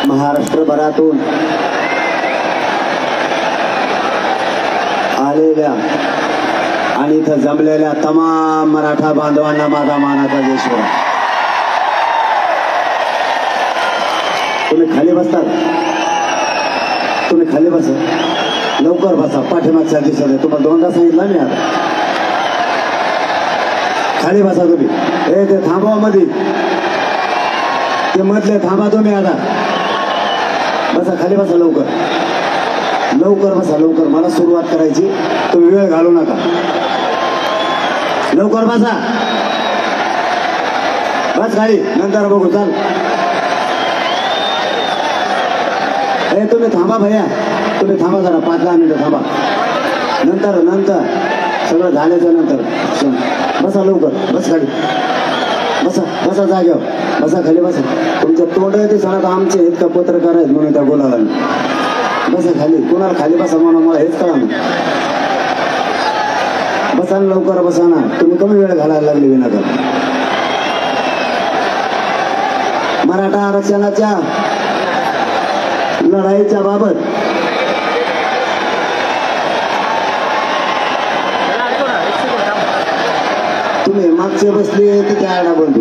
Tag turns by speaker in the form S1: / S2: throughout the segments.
S1: महाराष्ट्रभरातून आलेल्या आणि इथं जमलेल्या तमाम मराठा बांधवांना माझा मानाचा जयश्री. तुम्ही खाली बसतात, तुम्ही खाली बसा, लवकर बसा. पाठीमागच्या दिवसात आहे, तुम्हाला दोनदा सांगितलं मी. आता खाली बसा तुम्ही. ते थांबवा मध्ये, ते मधले थांबा तुम्ही. आता बसा, खाली बसा, लवकर लवकर बसा, लवकर. मला सुरुवात करायची, तुम्ही वेळ घालू नका. लवकर बसा, बस खाली, नंतर बघू. चाल, तुम्ही थांबा भैया, तुम्ही थांबा जरा, 5-10 मिनिटं थांबा. नंतर नंतर सगळं झाल्याच्या नंतर बसा, लवकर बस खाली. बसा बसा, जाग्यावर बसा, खाली बसा. तुमच्या तोंड ते सांगत आमचे आहेत का पत्रकार आहेत म्हणून त्या बोलायला. बसा खाली, कोणाला खाली बसा म्हणून मला हेच कळा ना. बसा ना, लवकर बसा ना. तुम्ही कमी वेळ घालायला लागली विनाकारण. मराठा आरक्षणाच्या लढाईच्या बाबत तुम्ही मागचे बसले ते त्या आडा बंधू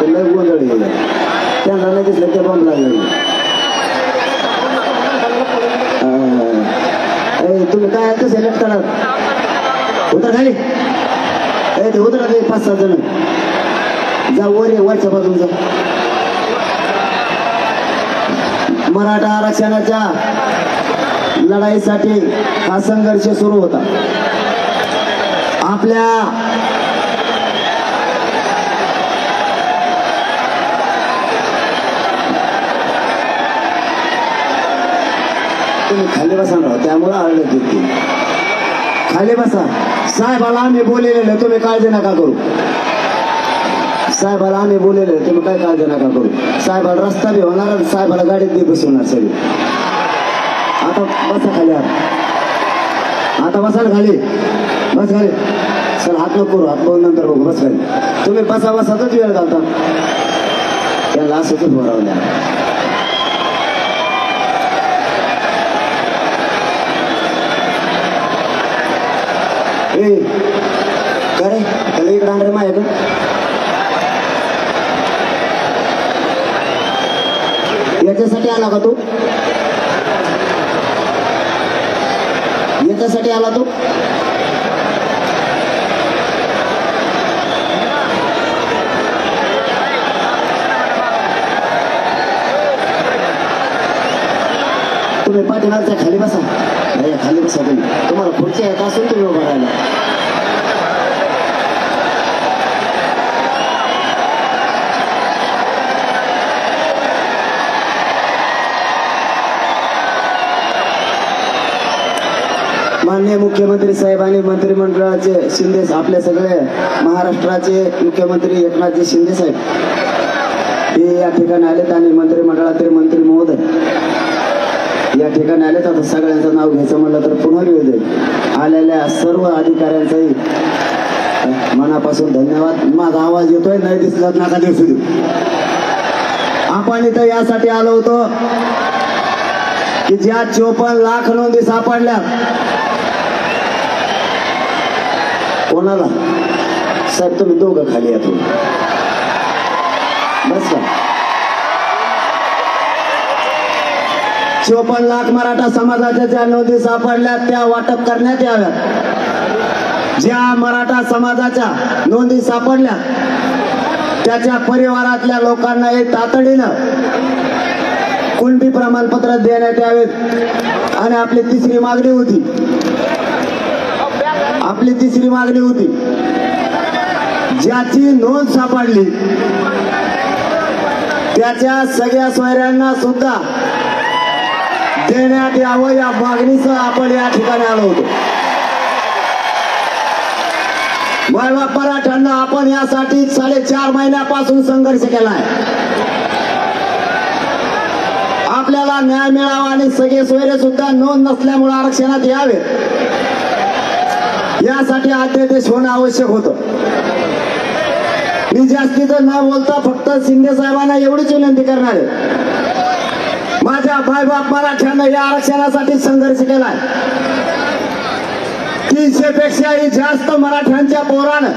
S1: लय गोंधळ गेला. त्यांना नाही दिसलं ते बंद लागले. तुम्ही काय आता सिलेक्ट करा. उतर खाली, ते उतरा, ते 5-6 जण जा वर, वरच्या बाजून जा. मराठा आरक्षणाच्या लढाईसाठी हा संघर्ष सुरू होता. आपल्या तुम्ही खाली बसा ना, त्यामुळे आळलं देते. खाली बसा. साहेबाला आम्ही बोललेलं, तुम्ही काळजी नका करू. साहेबाला आम्ही बोललेलं, तुम्ही काय काळजी नका करू. साहेबाला रस्ता बी होणार, साहेबाला गाडीत बी बसवणार सगळी. आता बसा खाली, आता बसाल खाली, बस खाली. चल, हात नको करू, हात बघून नंतर बघू. बस खाली, तुम्ही बसा. बसाच वेळ घालता, त्याला असंच भरावं द्या. करे त्याला इकडे आणणार माझ्याकडे. याच्यासाठी आला का तू? याच्यासाठी आला तू? तुम्ही पाठीमागच्या खाली बसा. खाली बसा तुम्ही. तुम्हाला पुढच्या येत असून तुम्ही उभं राहिला. माननीय मुख्यमंत्री साहेब आणि मंत्रिमंडळाचे शिंदे, आपले सगळे महाराष्ट्राचे मुख्यमंत्री एकनाथजी शिंदे साहेब हे या ठिकाणी आलेत आणि मंत्रिमंडळातील मंत्री महोदय या ठिकाणी आलेत. आता सगळ्यांचं नाव घ्यायचं म्हणलं तर पुन्हा वेळ जाईल. आलेल्या सर्व अधिकाऱ्यांचाही मनापासून धन्यवाद. माझा आवाज येतोय, नाही दिसला नका दिसू देऊ. आपण इथं यासाठी आलो होतो की ज्या 54 लाख नोंदी सापडल्या, कोणाला? साहेब तुम्ही दोघं खाली या, तुम्ही बस का. 54 लाख मराठा समाजाच्या ज्या नोंदी सापडल्या त्या वाटप करण्यात याव्यात. ज्या मराठा समाजाच्या नोंदी सापडल्या त्याच्या परिवारातल्या लोकांना हे तातडीनं कुणबी प्रमाणपत्र देण्यात यावेत. आणि आपली तिसरी मागणी होती ज्याची नोंद सापडली त्याच्या सगळ्या सोयऱ्यांना सुद्धा देण्यात यावं. या मागणीसह आपण या ठिकाणी आलो होतो. मराठ्यांना आपण यासाठी 4.5 महिन्यापासून संघर्ष केलाय. आपल्याला न्याय मिळावा आणि सगळे सोयरे सुद्धा नोंद नसल्यामुळे आरक्षणात यावे यासाठी अध्यादेश होणं आवश्यक होतं. मी जास्तीचं न बोलता फक्त शिंदे साहेबांना एवढीच विनंती करणार आहे माझ्या मायबाप मराठ्यांना या आरक्षणासाठी संघर्ष केलाय. 300 पेक्षाही जास्त मराठ्यांच्या पोरानं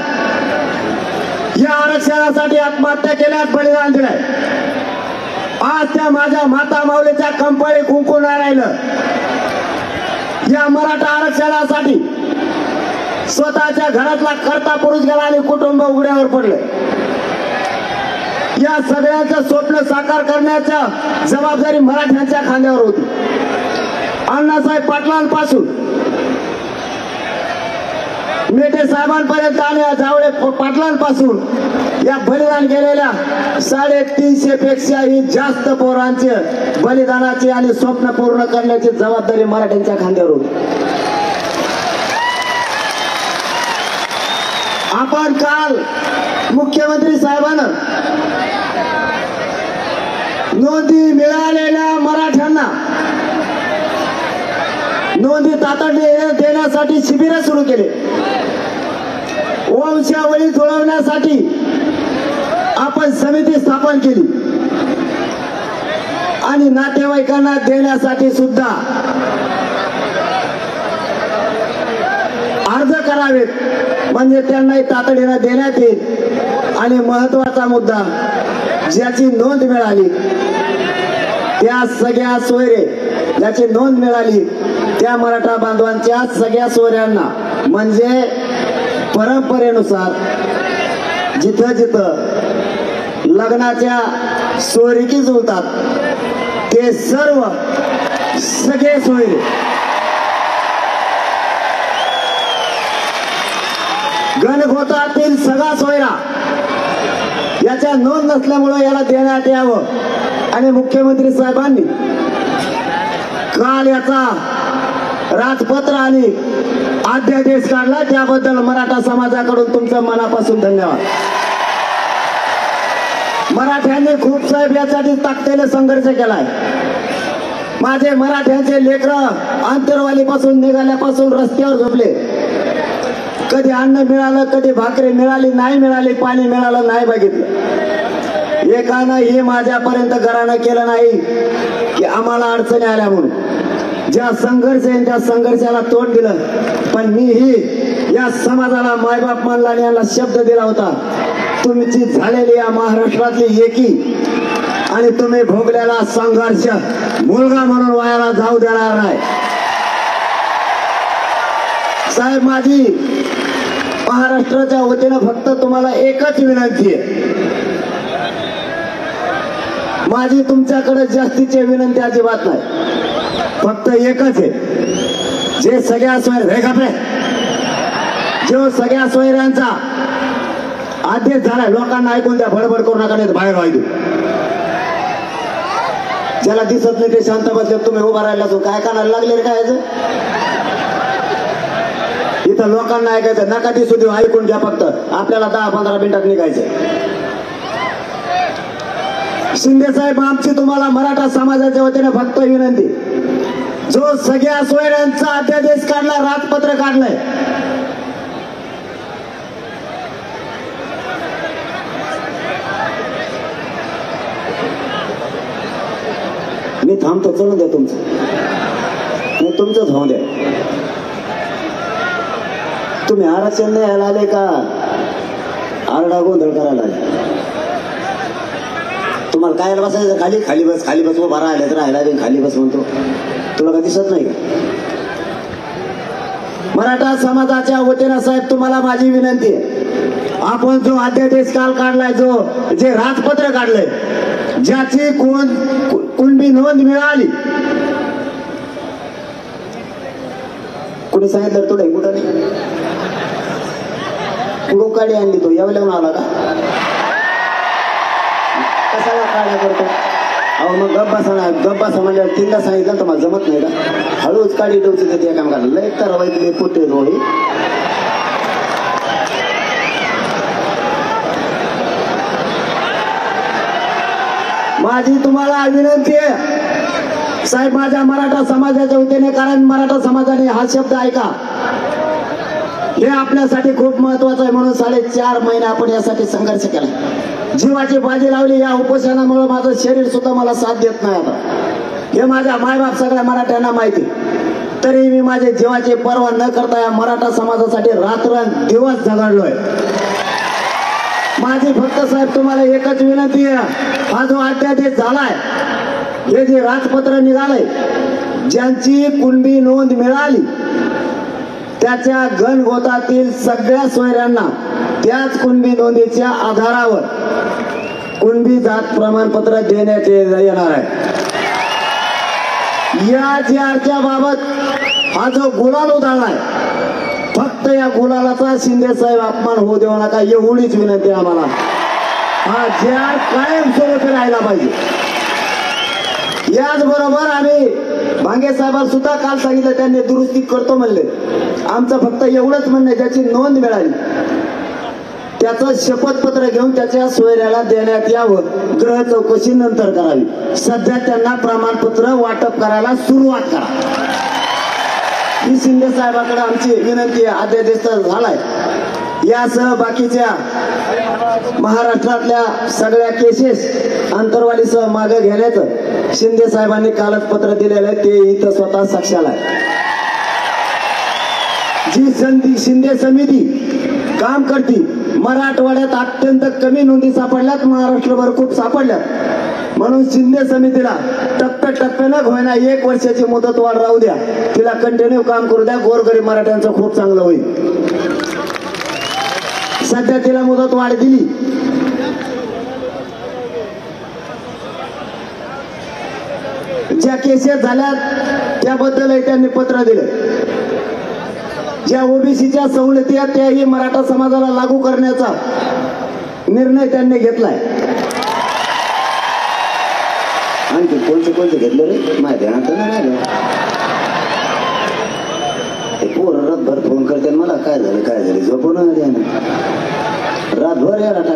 S1: या आरक्षणासाठी आत्महत्या केल्यात, बलिदान दिलंय. आज त्या माझ्या माता माऊलीच्या कंपाळी कुंकू नाही राहिलं. या मराठा आरक्षणासाठी स्वतःच्या घरातला करता पुरुष गेला आणि कुटुंब उघड्यावर पडले. या सगळ्यांचं स्वप्न साकार करण्याच्या जबाबदारी मराठ्यांच्या खांद्यावर होती. अण्णासाहेब पाटलांपासून मेटे साहेबांपर्यंत आणि जावळे पाटलांपासून या बलिदान केलेल्या 350 पेक्षाही जास्त पोरांचे बलिदानाची आणि स्वप्न पूर्ण करण्याची जबाबदारी मराठ्यांच्या खांद्यावर होती. आपण काल मुख्यमंत्री साहेबांना नोंदी मिळालेल्या मराठ्यांना नोंदी तातडीने देण्यासाठी शिबिर सुरू केले. वंशावळी जुळवण्यासाठी आपण समिती स्थापन केली आणि नातेवाईकांना देण्यासाठी सुद्धा अर्ज करावेत, म्हणजे त्यांनाही तातडीने देण्यात येईल. आणि महत्वाचा मुद्दा, ज्याची नोंद मिळाली त्या सगळ्या सोयरे, ज्याची नोंद मिळाली त्या मराठा बांधवांच्या सगळ्या सोयऱ्यांना, म्हणजे परंपरेनुसार जिथं जिथं लग्नाच्या सोयरीकी जुळतात ते सर्व सगळे सोयरे गणगोतातील सगळा सोयरा याच्या नोंद नसल्यामुळे याला देण्यात यावं. आणि मुख्यमंत्री साहेबांनी काल याचा राजपत्र आणि अध्यादेश काढला, त्याबद्दल मराठा समाजाकडून तुमचं मनापासून धन्यवाद. मराठ्यांनी खूप साहेब यासाठी ताकदीने संघर्ष केलाय. माझे मराठ्यांचे लेकरं आंतरवालीपासून निघाल्यापासून रस्त्यावर झोपले. कधी अन्न मिळालं, कधी भाकरी मिळाली नाही मिळाली, पाणी मिळालं नाही बघितलं. एकानं हे माझ्यापर्यंत घरानं केलं नाही की आम्हाला अडचणी आल्या म्हणून. ज्या संघर्ष आहे त्या संघर्षाला तोंड दिलं. पण मीही या समाजाला मायबाप मानला आणि यांना शब्द दिला होता, तुमची झालेली या महाराष्ट्रातली एकी आणि तुम्ही भोगलेला संघर्ष मुलगा म्हणून वायाला जाऊ देणार नाही. साहेब, माझी महाराष्ट्राच्या वतीनं फक्त तुम्हाला एकच विनंती आहे. माझी तुमच्याकडे जास्तीची विनंती अजिबात नाही, फक्त एकच आहे. जे सगळ्या जो सगळ्या सोयऱ्यांचा आदेश झालाय, लोकांना ऐकून द्या, बडबड करू नका, नाही बाहेर व्हायचं. ज्याला दिसत नाही ते शांत बसले, तुम्ही उभा राहिला तो काय कानाला लागले काय? इथं लोकांना ऐकायचं नका, दिसू देऊ, ऐकून घ्या. फक्त आपल्याला 10-15 मिनिटात निघायचंय. शिंदे साहेब, आमची तुम्हाला मराठा समाजाच्या वतीने फक्त विनंती, जो सगळ्या सोयऱ्यांचा अध्यादेश काढला, राजपत्र काढलंय, मी थांबतो, चलून द्या तुमचं, नाही तुमचंच होऊ द्या. तुम्ही आरक्षण नाही यायला आले का आरडा गोंधळ करायला आले? तुम्हाला काय बसायचं? खाली खाली बस, खाली बस. उभा राहिला तर राहिला, खाली बस म्हणतो. तुला का दिसत नाही का? मराठा समाजाच्या वतीनं साहेब तुम्हाला माझी विनंती आहे, आपण जो अध्यादेश काल काढलाय, जे राजपत्र काढलंय, ज्याची कुणबी नोंद मिळाली, कुणी सांगितलं तुला कुठं नाही, कुठून काढी आणली तो यावल्याहून आला का? कशाला काढा करतो? अहो मग गप्पा म्हणल्यावर 3दा सांगितलं तर मला जमत नाही का? हळूच काढी डोची देते काम करायला. लय तर वाईट पोटे रोळी. माझी तुम्हाला विनंती आहे साहेब, माझ्या मराठा समाजाच्या वतीने, कारण मराठा समाजाने हा शब्द ऐका, हे आपल्यासाठी खूप महत्वाचं आहे. म्हणून 4.5 महिने आपण यासाठी संघर्ष केला, जीवाची बाजी लावली. या उपोषणामुळे माझं शरीर सुद्धा मला साथ देत नाही. आता हे माझ्या मायबाप सगळ्या मराठ्यांना माहिती, तरी मी माझे जीवाची पर्वा न करता या मराठा समाजासाठी रात्रंदिवस झगडलोय. माझी फक्त साहेब तुम्हाला एकच विनंती आहे, हा जो अध्यादेश झालाय, हे जे राजपत्र निघालंय, ज्यांची कुणबी नोंद मिळाली त्याच्या घनगोतातील सगळ्या सोयऱ्यांना त्याच कुणबी नोंदीच्या आधारावर कुणबी जात प्रमाणपत्र देण्यात येणार आहे. या जीआरच्या बाबत हा जो गुलाल उधळलाय, फक्त या गुलालाचा शिंदे साहेब अपमान होऊ देऊ नका, एवढीच विनंती आम्हाला. हा जीआर कायमस्वरूपी राहायला पाहिजे. याचबरोबर आम्ही भांगे साहेबांना सुद्धा काल सांगितलं, त्यांनी दुरुस्ती करतो म्हणले. आमचं फक्त एवढंच म्हणणं, ज्याची नोंद मिळाली त्याचं शपथपत्र घेऊन त्याच्या सोयऱ्याला देण्यात यावं. ग्रह चौकशी नंतर करावी, सध्या त्यांना प्रमाणपत्र वाटप करायला सुरुवात करा, ही शिंदे साहेबांकडे आमची विनंती आहे. अध्यादेश तर झालाय, यासह बाकीच्या महाराष्ट्रातल्या सगळ्या केसेस अंतरवालीसह मागे घेण्याचं शिंदे साहेबांनी कालच पत्र दिलेलं आहे, ते इथं स्वतः साक्षाला आहे. जी शिंदे समिती काम करती, मराठवाड्यात अत्यंत कमी नोंदी सापडल्यात, महाराष्ट्रभर खूप सापडल्यात, म्हणून शिंदे समितीला टप्प्याटप्प्यानं होईना 1 वर्षाची मुदतवाढ राहू द्या, तिला कंटिन्यू काम करू द्या. गोरगरीब मराठ्यांचं खूप चांगलं होईल. सध्या तिला मुदतवाढ दिली, ज्या केसेस झाल्यात त्याबद्दलही त्यांनी पत्र दिलं. ज्या ओबीसीच्या सवलती आहेत त्याही मराठा समाजाला लागू करण्याचा निर्णय त्यांनी घेतलाय. आणखी कोणते घेतले रे माहिती नाही. पोर रातभर फोन करते मला, काय झालं झोपून रातभर या राटा.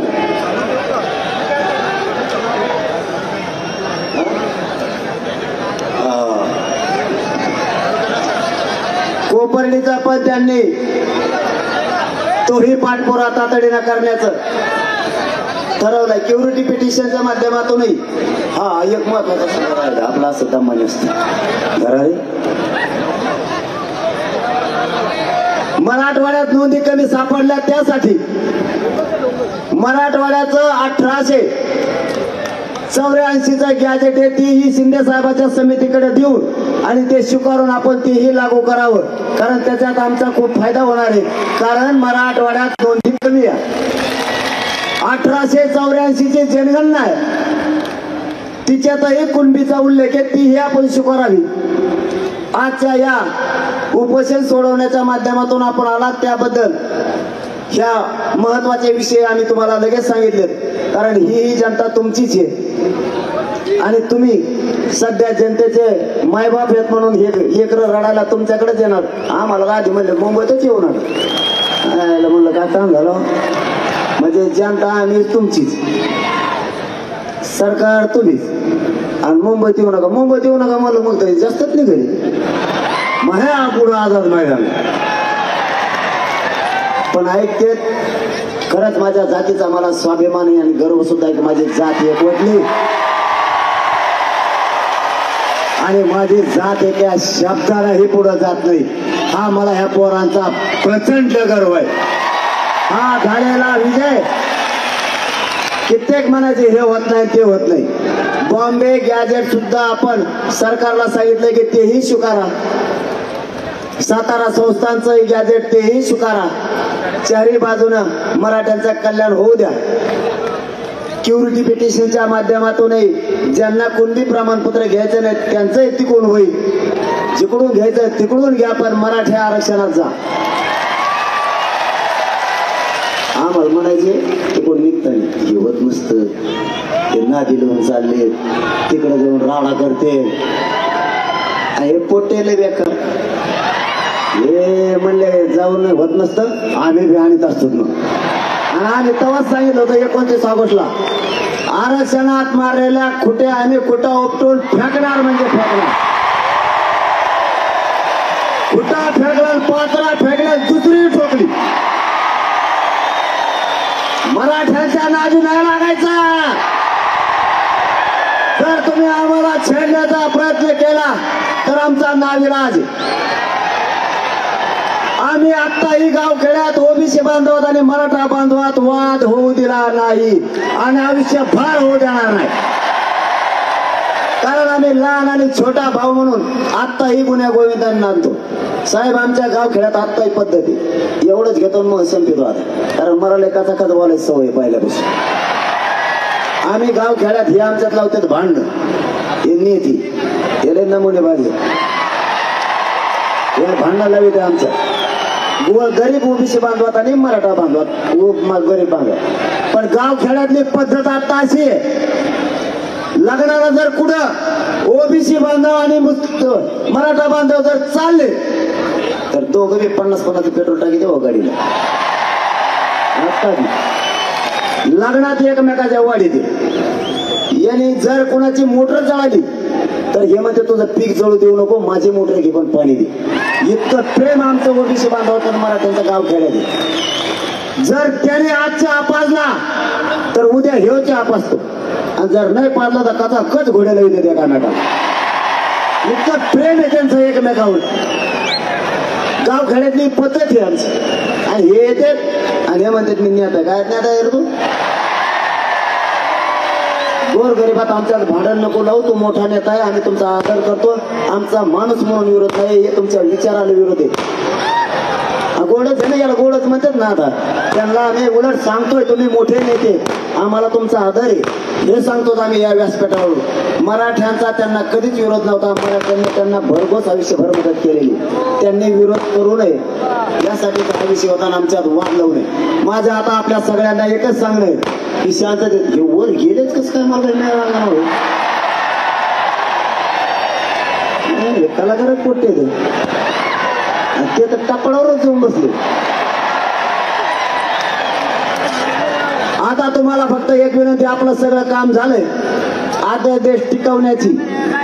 S1: कोपर्डीचा पण त्यांनी तोही पाठपुरा तातडीनं करण्याचं ठरवलंय. क्युरिटी पिटिशनच्या माध्यमातूनही हा एक महत्वाचा संदर्भ आहे. आपला सुद्धा मान्य असतो. मराठवाड्यात नोंदी कमी सापडल्या, त्यासाठी मराठवाड्याचं 1884चं गॅजेट आहे, तीही शिंदे साहेबांच्या समितीकडे देऊन आणि ते स्वीकारून आपण तेही लागू करावं, कारण त्याच्यात आमचा खूप फायदा होणार आहे. कारण मराठवाड्यात नोंदी कमी आहे. 1884ची जनगणना आहे, तिच्यातही कुणबीचा उल्लेख आहे, तीही आपण स्वीकारावी. आजच्या या उपोषण सोडवण्याच्या माध्यमातून आपण आलात, त्याबद्दल ह्या महत्वाचे विषय आम्ही तुम्हाला लगेच सांगितले, कारण ही जनता तुमचीच आहे आणि तुम्ही सध्या जनतेचे मायबाप आहेत, म्हणून एक रडायला तुमच्याकडेच येणार. आम्हाला आधी म्हणलं मुंबईतच येऊ नका, म्हणलं काय काम झालं, म्हणजे जनता आणि तुमचीच, सरकार तुम्हीच, आणि मुंबईत येऊ नका म्हणलं, मग तरी जास्तच नाही घरी माझ्या पुढं आझाद मैदान. पण ऐकते, खरंच माझ्या जातीचा मला स्वाभिमान आहे आणि गर्व सुद्धा आहे की माझी जात एकवटली आणि माझी जात एका शब्दालाही पुढे जात नाही. हा मला ह्या पोरांचा प्रचंड गर्व आहे. हा झालेला विजय कित्येक म्हणायचे हे होत नाही ते होत नाही. बॉम्बे गॅजेट सुद्धा आपण सरकारला सांगितलं की तेही स्वीकारा, सातारा संस्थांचं गॅजेट तेही स्वीकारा, चारही बाजूनं मराठ्यांचं कल्याण होऊ द्या. क्युरिटी पिटिशनच्या माध्यमातूनही ज्यांना कुणबी प्रमाणपत्र घ्यायचं नाही त्यांचंही तिकडून होईल, जिकडून घ्यायचं तिकडून घ्या, पण मराठी आरक्षणात जा. आम्हाला म्हणायचे तिकडून निघताना हे होत नसतं, ते नादी लावून चालले, तिकडे जाऊन राडा करते, हे पोटेले बेकार, हे म्हणले जाऊन होत नसतं, आम्ही बी आणीत असतो ना. आणि आम्ही तेव्हाच सांगितलं होतं 29 ऑगस्टला, आरक्षणात मारलेल्या खुटे आम्ही खुटा उपटून फेकणार, म्हणजे फेकणार. खुटा फेकला, पात्रा फेकल्या, दुसरी ठोकली. मराठ्यांच्या नादी नाही लागायचा. जर तुम्ही आम्हाला छेडण्याचा प्रयत्न नाविलाज. आम्ही आत्ताही गावखेड्यात ओबीसी बांधवात आणि मराठा बांधवात वाद होऊ दिला नाही आणि आयुष्यभर होऊ देणार नाही. कारण आम्ही लहान आणि छोटा भाऊ म्हणून आत्ताही गुन्ह्या गोविंदांना आणतो. साहेब आमच्या गावखेड्यात आत्ताही पद्धती एवढंच घेतो मग संपितो आता. कारण मला लेखाचा कथ बोलायची सवय पहिल्यापासून. आम्ही गावखेड्यात हे आमच्यात लावतात भांडण, हे नीती, हे नमुने बाजी, हे भांडण लावित आमच्या गरीब ओबीसी बांधवात आणि मराठा बांधवात गरीब बांधवात. पण गावखेड्यातली पद्धत आता अशी आहे, लग्नाला जर कुठं ओबीसी बांधव आणि मराठा बांधव जर चालले तर दोघं बी 50-50 पेट्रोल टाकी देऊ गाडीला. लग्नात एकमेकाच्या वाढीत यांनी जर कोणाची मोटर जळाली तर हे म्हणते तुझं पीक जळू देऊ नको, माझी मोटर घे पण पाणी दे. इतकं प्रेम आमचं ओबीसी बांधव तर मराठ्यांचं गाव खेड्यात. जर त्याने आज चहा पाजला तर उद्या ह्यो चहा पाजतो आणि जर नाही पाजला तर कथा कच घोड्याला येते त्या कानाला. इतकं प्रेम आहे त्यांचं एकमेकावर. गाव खेड्यातली पद्धत आहे आमची. आणि हे येते आणि हे म्हणतात मी नेता. काय नेता आहे तू? गोर गरीबात आमच्यात भांडण नको लावू. तू मोठा नेता आहे, आम्ही तुमचा आदर करतो. आमचा माणूस म्हणून विरोध नाही, हे तुमच्या विचाराला विरोध आहे. गोडच आहे ना, याला गोडच म्हणतात ना. आता त्यांना आम्ही उलट सांगतोय तुम्ही मोठे नेते, आम्हाला तुमचा आदर आहे हे सांगतो आम्ही या व्यासपीठावरून. मराठ्यांचा त्यांना कधीच विरोध नव्हता. मराठ्यांनी त्यांना भरघोस आयुष्यभर मदत केलेली. त्यांनी विरोध करू नये यासाठी हा विषय होता आमच्यात वाद लावू नये. माझं आता आपल्या सगळ्यांना एकच सांगणं आहे की शांततेत वर गेलेच कसं काय मला मिळाला कलाकारच पोटे ते तर टपडावरच जाऊन बसले. आता तुम्हाला फक्त एक विनंती, आपलं सगळं काम झालंय. आता देश टिकवण्याची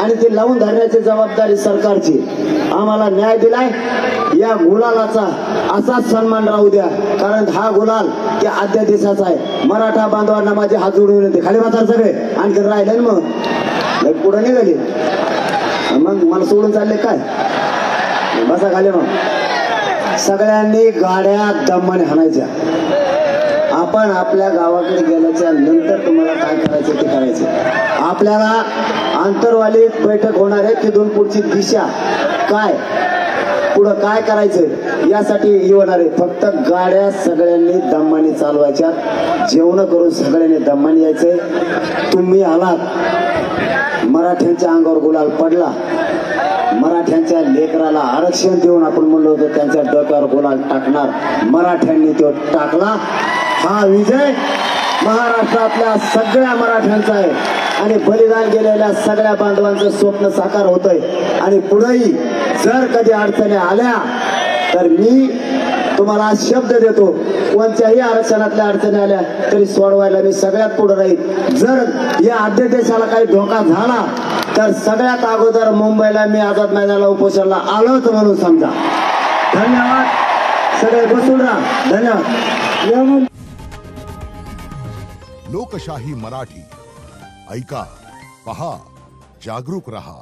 S1: आणि ते लावून धरण्याची जबाबदारी सरकारची. आम्हाला न्याय दिलाय, या गुलालाचा असाच सन्मान राहू द्या. कारण हा गुलाल त्या आद्या देशाचा आहे. मराठा बांधवांना माझे हात जोडून विनंती, खाली बसा सगळे. आणखी राहिले ना मग पुढे निघाले, मग मला सोडून चालले काय? बसा खाली. मग सगळ्यांनी गाड्या दमाने हाणायच्या. आपण आपल्या गावाकडे गेल्याच्या नंतर तुम्हाला काय करायचं ते करायचं. आपल्याला आंतरवालीत बैठक होणार आहे, तिथून पुढची दिशा काय, पुढं काय करायचं यासाठी येणार आहे. फक्त गाड्या सगळ्यांनी दमाने चालवायच्या, जेवण करून सगळ्यांनी दमाने यायचंय. तुम्ही आलात, मराठ्यांच्या अंगावर गुलाल पडला. मराठ्यांच्या लेकराला आरक्षण देऊन आपण म्हणलो होतो त्यांच्या डोक्यावर गुलाल टाकणार, मराठ्यांनी तो टाकला. हा विजय महाराष्ट्रातल्या सगळ्या मराठ्यांचा आहे आणि बलिदान गेलेल्या सगळ्या बांधवांचं स्वप्न साकार होतंय. आणि पुढेही जर कधी अडचणी आल्या तर मी तुम्हाला शब्द देतो, कोणत्याही आरक्षणातल्या अडचणी आल्या तरी सोडवायला मी सगळ्यात पुढे राहील. जर या आद्य देशाला काही धोका झाला तर सगळ्यात अगोदर मुंबईला मी आझाद मैदानाला उपोषणाला आलोच म्हणून समजा. धन्यवाद. सगळे बसून राहा. धन्यवाद.
S2: लोकशाही मराठी ऐका, पहा, जागरूक रहा.